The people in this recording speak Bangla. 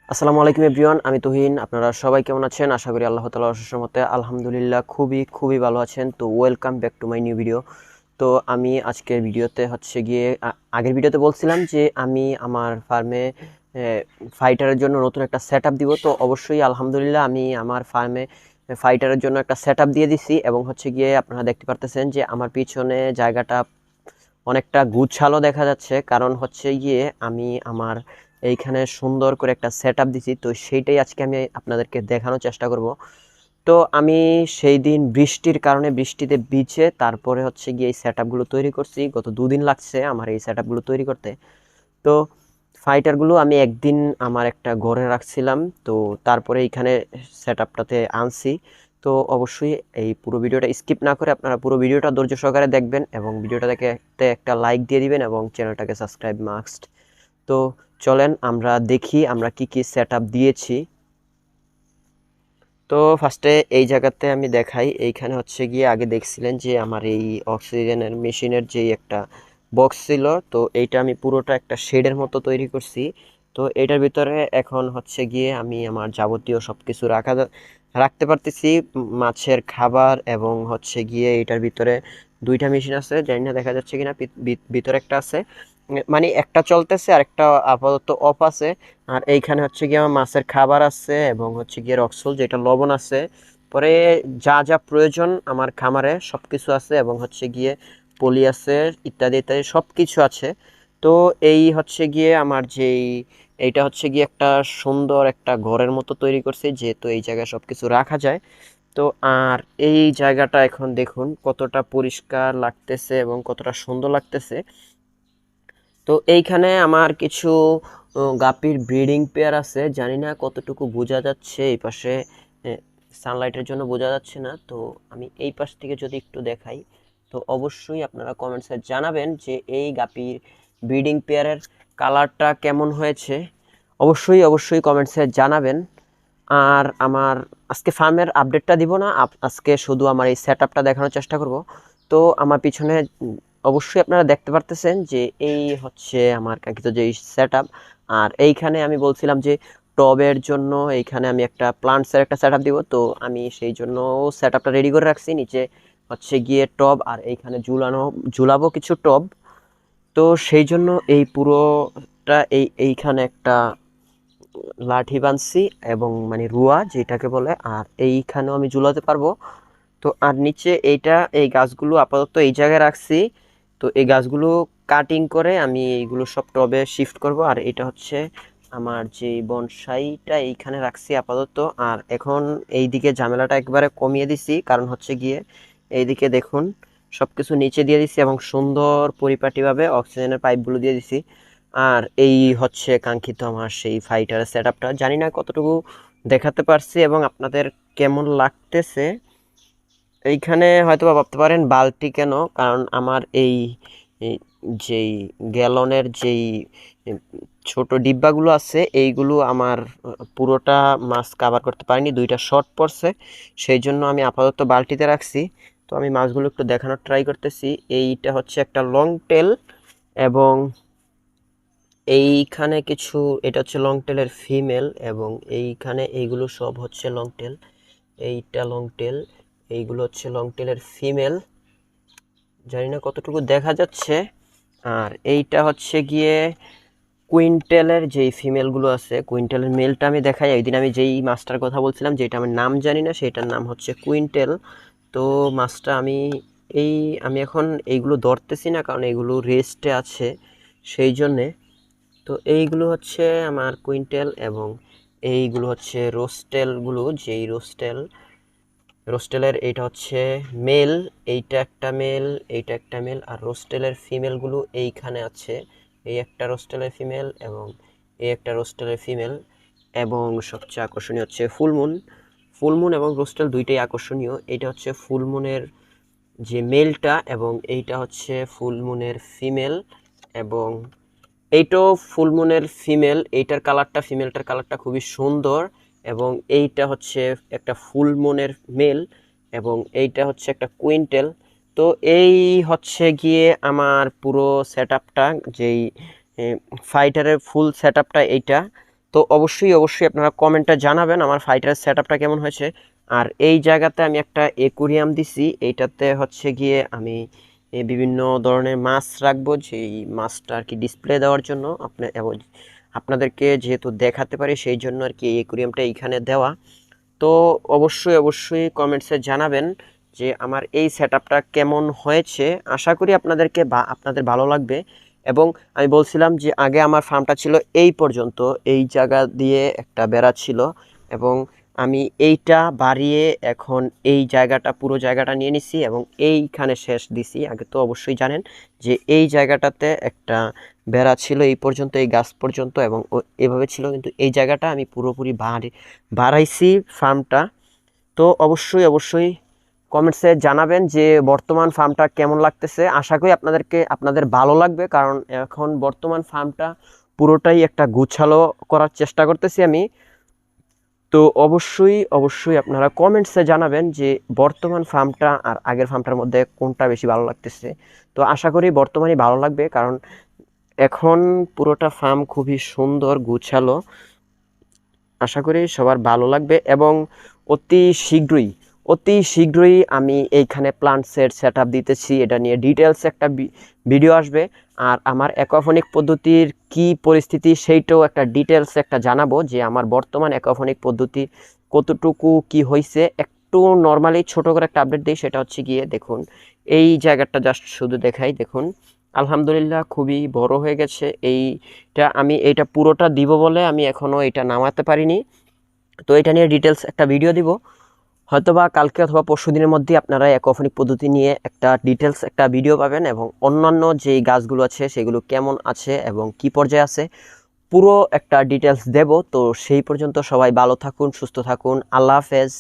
আসসালামু আলাইকুম এভরিওয়ান, আমি তুহিন। আপনারা সবাই কেমন আছেন? আশা করি আল্লাহ তাআলার অশেষ রহমতে আলহামদুলিল্লাহ খুবই ভালো আছেন। তো welcome back to my new video. তো আমি আজকের ভিডিওতে হচ্ছে গিয়ে আগের ভিডিওতে বলছিলাম যে আমি আমার ফার্মে ফাইটারের জন্য নতুন একটা সেট আপ দিব। তো অবশ্যই আলহামদুলিল্লাহ আমি আমার ফার্মে ফাইটারের জন্য একটা সেট আপ দিয়ে দিছি, এবং হচ্ছে গিয়ে আপনারা দেখতে পারতেছেন যে আমার পিছনে জায়গাটা অনেকটা গুছালো দেখা যাচ্ছে, কারণ হচ্ছে গিয়ে আমি আমার এইখানে সুন্দর করে একটা সেট আপ দিছি। তো সেইটাই আজকে আমি আপনাদেরকে দেখানোর চেষ্টা করব। তো আমি সেই দিন বৃষ্টির কারণে বৃষ্টিতে ভিজে তারপরে হচ্ছে গিয়ে এই সেট আপগুলো তৈরি করছি। গত 2 দিন লাগছে আমার এই সেট আপগুলো তৈরি করতে। তো ফাইটারগুলো আমি একদিন আমার একটা ঘরে রাখছিলাম, তো তারপরে এইখানে সেট আপটাতে আনছি। তো অবশ্যই এই পুরো ভিডিওটা স্কিপ না করে আপনারা পুরো ভিডিওটা ধৈর্য সহকারে দেখবেন, এবং ভিডিওটা দেখে একটা লাইক দিয়ে দিবেন এবং চ্যানেলটাকে সাবস্ক্রাইব মাস্ট। তো চলেন আমরা দেখি আমরা কি কি সেট আপ দিয়েছি। তো ফার্স্টে এই জায়গাতে আমি দেখাই। এইখানে হচ্ছে গিয়ে আগে দেখছিলেন যে আমার এই অক্সিজেনের মেশিনের যেই একটা বক্স ছিল, তো এইটা আমি পুরোটা একটা শেডের মতো তৈরি করছি। তো এটার ভিতরে এখন হচ্ছে গিয়ে আমি আমার যাবতীয় সব কিছু রাখতে পারতেছি, মাছের খাবার, এবং হচ্ছে গিয়ে এটার ভিতরে 2টা মেশিন আছে, জানি না দেখা যাচ্ছে কিনা, ভিতরে একটা আছে, মানে একটা চলতেছে আর একটা আপাতত অফ আছে। আর এইখানে হচ্ছে গিয়ে আমার মাছের খাবার আছে, এবং হচ্ছে গিয়ে রক্সল যেটা লবণ আছে, পরে যা যা প্রয়োজন আমার খামারে সব কিছু আছে, এবং হচ্ছে গিয়ে পলি আছে, ইত্যাদি ইত্যাদি সব কিছু আছে। তো এই হচ্ছে গিয়ে আমার যেই এইটা হচ্ছে গিয়ে একটা সুন্দর একটা ঘরের মতো তৈরি করছি, যেহেতু এই জায়গায় সব কিছু রাখা যায়। তো আর এই জায়গাটা এখন দেখুন কতটা পরিষ্কার লাগতেছে এবং কতটা সুন্দর লাগতেছে। তো এইখানে আমার কিছু গাপ্পির ব্রিডিং পেয়ার আছে, জানি না কতটুকু বোঝা যাচ্ছে। এই পাশে সানলাইটের জন্য বোঝা যাচ্ছে না। তো আমি এই পাশ থেকে যদি একটু দেখাই, তো অবশ্যই আপনারা কমেন্টসে জানাবেন যে এই গাপ্পির ব্রিডিং পেয়ারের কালারটা কেমন হয়েছে। অবশ্যই কমেন্টসে জানাবেন। আর আমার আজকে ফার্মের আপডেটটা দিব না, আজকে শুধু আমার এই সেট আপটা দেখানোর চেষ্টা করব। তো আমার পিছনে অবশ্যই আপনারা দেখতে পারতেছেন যে এই হচ্ছে আমার কাঙ্ক্ষিত যে সেট আপ। আর এইখানে আমি বলছিলাম যে টবের জন্য এইখানে আমি একটা প্লান্টসের একটা সেট আপ দিব। তো আমি সেই জন্য সেট আপটা রেডি করে রাখছি। নিচে হচ্ছে গিয়ে টব, আর এইখানে ঝুলাবো কিছু টব। তো সেই জন্য এই পুরোটা এইখানে একটা লাঠি বানছি, এবং মানে রুয়া যেটাকে বলে, আর এইখানেও আমি ঝুলাতে পারবো। তো আর নিচে এই গাছগুলো আপাতত এই জায়গায় রাখছি। তো এই গাছগুলো কাটিং করে আমি এইগুলো সব টবে শিফট করব। আর এটা হচ্ছে আমার যে বনসাইটা এইখানে রাখছি আপাতত। আর এখন এইদিকে ঝামেলাটা একবারে কমিয়ে দিছি, কারণ হচ্ছে গিয়ে এইদিকে দেখুন সব কিছু নিচে দিয়ে দিছি, এবং সুন্দর পরিপাটিভাবে অক্সিজেনের পাইপগুলো দিয়ে দিছি। আর এই হচ্ছে কাঙ্ক্ষিত আমার সেই ফাইটারের সেট আপটা, জানি না কতটুকু দেখাতে পারছি এবং আপনাদের কেমন লাগতেছে। এইখানে হয়তো বা ভাবতে পারেন বালতি কেন, কারণ আমার এই যেই গ্যালনের যেই ছোট ডিব্বাগুলো আছে এইগুলো আমার পুরোটা মাছ কাভার করতে পারিনি, 2টা শর্ট পড়ছে, সেই জন্য আমি আপাতত বালতিতে রাখছি। তো আমি মাছগুলো একটু দেখানোর ট্রাই করতেছি। এইটা হচ্ছে একটা লং টেল, এবং এইখানে কিছু, এটা হচ্ছে লং টেলের ফিমেল, এবং এইখানে এইগুলো সব হচ্ছে লং টেল। এইটা লং টেল, এইগুলো হচ্ছে লং টেলের ফিমেল, জানি না কতটুকু দেখা যাচ্ছে। আর এইটা হচ্ছে গিয়ে কুইন্টেলের যেই ফিমেলগুলো আছে, কুইন্টেলের মেলটা আমি দেখাই। ওই দিন আমি যেই মাছটার কথা বলছিলাম, যেটা আমার নাম জানি না, সেটার নাম হচ্ছে কুইন্টেল। তো মাছটা এই আমি এখন এইগুলো ধরতেছি না, কারণ এইগুলো রেস্টে আছে, সেই জন্যে। তো এইগুলো হচ্ছে আমার কুইন্টেল, এবং এইগুলো হচ্ছে রোস্টেলগুলো, যেই রোস্টেলের এইটা হচ্ছে মেল, এইটা একটা মেল, এইটা একটা মেল, আর রোস্টেলের ফিমেলগুলো এইখানে আছে। এই একটা রোস্টেলের ফিমেল, এবং এই একটা রোস্টেলের ফিমেল, এবং সবচেয়ে আকর্ষণীয় হচ্ছে ফুলমুন এবং রোস্টেল দুইটাই আকর্ষণীয়। এটা হচ্ছে ফুলমুনের যে মেলটা, এবং এইটা হচ্ছে ফুলমুনের ফিমেল, এবং এইটাও ফুলমুনের ফিমেল। ফিমেলটার কালারটা খুবই সুন্দর, এবং এইটা হচ্ছে একটা ফুলমুনের মেল, এবং এইটা হচ্ছে একটা কুইন্টেল। তো এই হচ্ছে গিয়ে আমার পুরো সেট আপটা, যেই ফাইটারের ফুল সেট আপটা এইটা। তো অবশ্যই আপনারা কমেন্টে জানাবেন আমার ফাইটারের সেটআপটা কেমন হয়েছে। আর এই জায়গাতে আমি একটা একুরিয়াম দিছি, এইটাতে হচ্ছে গিয়ে আমি বিভিন্ন ধরনের মাছ রাখবো, যেই মাছটা আর কি ডিসপ্লে দেওয়ার জন্য আপনাদেরকে যেহেতু দেখাতে পারি সেই জন্য আর কি এই একুরিয়ামটা এইখানে দেওয়া। তো অবশ্যই কমেন্টসে জানাবেন যে আমার এই সেটআপটা কেমন হয়েছে। আশা করি আপনাদের ভালো লাগবে। এবং আমি বলছিলাম যে আগে আমার ফার্মটা ছিল এই পর্যন্ত, এই জায়গা দিয়ে একটা বেড়া ছিল, এবং আমি এইটা বাড়িয়ে এখন এই জায়গাটা পুরো জায়গাটা নিয়ে নিছি এবং এইখানে শেষ দিছি। আগে তো অবশ্যই জানেন যে এই জায়গাটাতে একটা বেড়া ছিল এই পর্যন্ত, এই গাছ পর্যন্ত, এবং এভাবে ছিল, কিন্তু এই জায়গাটা আমি পুরোপুরি বাড়াইছি ফার্মটা। তো অবশ্যই কমেন্টসে জানাবেন যে বর্তমান ফার্মটা কেমন লাগতেছে। আশা করি আপনাদের ভালো লাগবে, কারণ এখন বর্তমান ফার্মটা পুরোটাই একটা গুছালো করার চেষ্টা করতেছি আমি। তো অবশ্যই আপনারা কমেন্টসে জানাবেন যে বর্তমান ফার্মটা আর আগের ফার্মটার মধ্যে কোনটা বেশি ভালো লাগতেছে। তো আশা করি বর্তমানই ভালো লাগবে, কারণ এখন পুরোটা ফার্ম খুবই সুন্দর গুছালো। আশা করি সবার ভালো লাগবে, এবং অতি শীঘ্রই আমি এইখানে প্লান্টসের সেটআপ দিতেছি, এটা নিয়ে ডিটেলস একটা ভিডিও আসবে। আর আমার অ্যাকোয়াপনিক পদ্ধতির কি পরিস্থিতি সেইটাও একটা ডিটেলস একটা জানাবো, যে আমার বর্তমান অ্যাকোয়াপনিক পদ্ধতি কতটুকু কি হয়েছে। একটু নর্মালি ছোট করে একটা আপডেট দিই, সেটা হচ্ছে গিয়ে দেখুন এই জায়গাটা জাস্ট শুধু দেখাই। দেখুন আলহামদুলিল্লাহ খুবই বড় হয়ে গেছে। এইটা পুরোটা দিব বলে আমি এখনও এটা নামাতে পারিনি। তো এটা নিয়ে ডিটেলস একটা ভিডিও দিব, হয়তোবা কালকে অথবা পরশু দিনের মধ্যে আপনারা অ্যাকোয়াপনিক পদ্ধতি নিয়ে একটা ডিটেলস একটা ভিডিও পাবেন, এবং অন্যান্য যেই গাছগুলো আছে সেগুলো কেমন আছে এবং কি পর্যায়ে আছে পুরো একটা ডিটেলস দেব। তো সেই পর্যন্ত সবাই ভালো থাকুন, সুস্থ থাকুন, আল্লাহ হাফেজ।